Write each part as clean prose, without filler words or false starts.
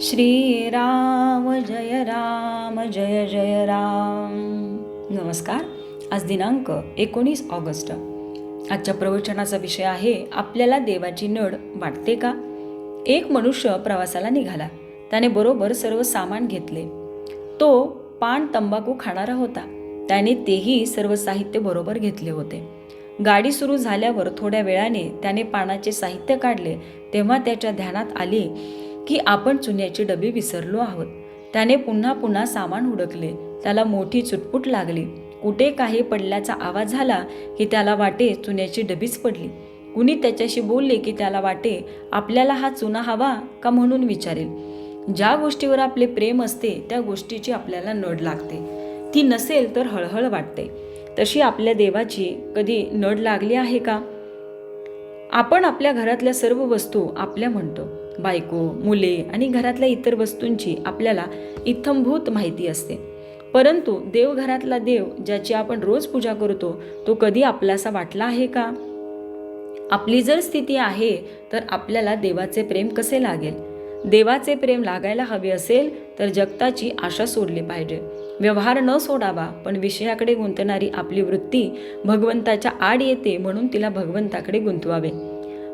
श्रीराम जय राम जय जय राम. नमस्कार. आज दिनांक 19 ऑगस्ट. आजच्या प्रवचनाचा विषय आहे, आपल्याला देवाची नड वाटते का? एक मनुष्य प्रवासाला निघाला. त्याने बरोबर सर्व सामान घेतले. तो पान तंबाखू खाणारा होता. त्याने तेही सर्व साहित्य बरोबर घेतले होते. गाडी सुरू झाल्यावर थोड्या वेळाने त्याने पानाचे साहित्य काढले. तेव्हा त्याच्या ध्यानात आले की आपण चुन्याची डबी विसरलो आहोत. त्याने पुन्हा पुन्हा सामान हुडकले. त्याला मोठी चुटपुट लागली. कुठे काही पडल्याचा आवाज झाला की त्याला वाटे चुन्याची डबीच पडली. कुणी त्याच्याशी बोलले की त्याला वाटे आपल्याला हा चुना हवा का म्हणून विचारेल. ज्या गोष्टीवर आपले प्रेम असते त्या गोष्टीची आपल्याला नड लागते. ती नसेल तर हळहळ वाटते. तशी आपल्या देवाची कधी नड लागली आहे का? आपण आपल्या घरातल्या सर्व वस्तू आपल्या म्हणतो. बायको, मुले आणि घरातल्या इतर वस्तूंची आपल्याला इत्थंभूत माहिती असते. परंतु देवघरातला देव ज्याची आपण रोज पूजा करतो तो कधी आपल्यासा वाटला आहे का? आपली जर स्थिती आहे तर आपल्याला देवाचे प्रेम कसे लागेल? देवाचे प्रेम लागायला हवे असेल तर जगताची आशा सोडली पाहिजे. व्यवहार न सोडावा, पण विषयाकडे गुंतणारी आपली वृत्ती भगवंताच्या आड येते म्हणून तिला भगवंताकडे गुंतवावे.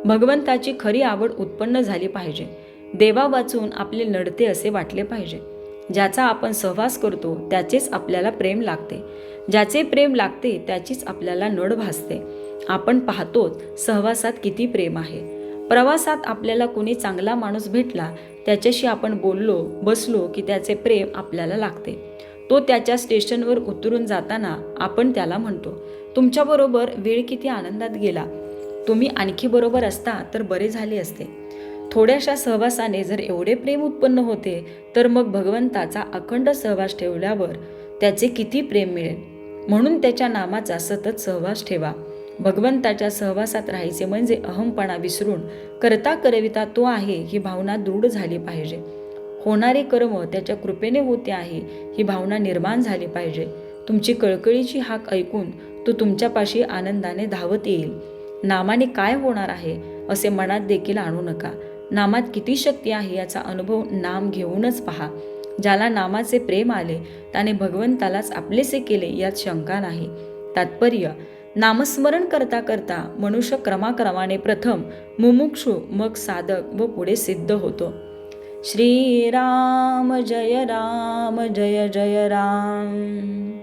भगवंताची खरी आवड उत्पन्न झाली पाहिजे. देवा वाचून आपले नडते असे वाटले पाहिजे. ज्याचा आपण सहवास करतो त्याचेच आपल्याला प्रेम लागते. ज्याचे प्रेम लागते त्याचीच आपल्याला नड भासते. आपण पाहतोच सहवासात किती प्रेम आहे. प्रवासात आपल्याला कोणी चांगला माणूस भेटला, त्याच्याशी आपण बोललो बसलो की त्याचे प्रेम आपल्याला लागते. तो त्याच्या स्टेशनवर उतरून जाताना आपण त्याला म्हणतो, तुमच्याबरोबर वेळ किती आनंदात गेला. तुम्ही आणखी बरोबर असता तर बरे झाले असते. थोड्याशा सहवासाने जर एवढे प्रेम उत्पन्न होते तर मग भगवंताचा अखंड सहवास ठेवल्यावर त्याचे किती प्रेम मिळेल. म्हणून त्याच्या नामाचा सतत सहवास ठेवा. भगवंताच्या सहवासात राहायचे म्हणजे अहमपणा विसरून करता करविता तो आहे ही भावना दृढ झाली पाहिजे. होणारे कर्म त्याच्या कृपेने होते आहे ही भावना निर्माण झाली पाहिजे. तुमची कळकळीची हाक ऐकून तो तुमच्यापाशी आनंदाने धावत येईल. नामाने काय होणार आहे असे मनात देखील आणू नका. नामात किती शक्ती आहे याचा अनुभव नाम घेऊनच पहा. ज्याला नामाचे प्रेम आले त्याने भगवंतालाच आपलेसे केले यात शंका नाही. तात्पर्य, नामस्मरण करता करता मनुष्य क्रमाक्रमाने प्रथम मुमुक्षु, मग साधक व पुढे सिद्ध होतो. श्रीराम जय राम जय जय राम.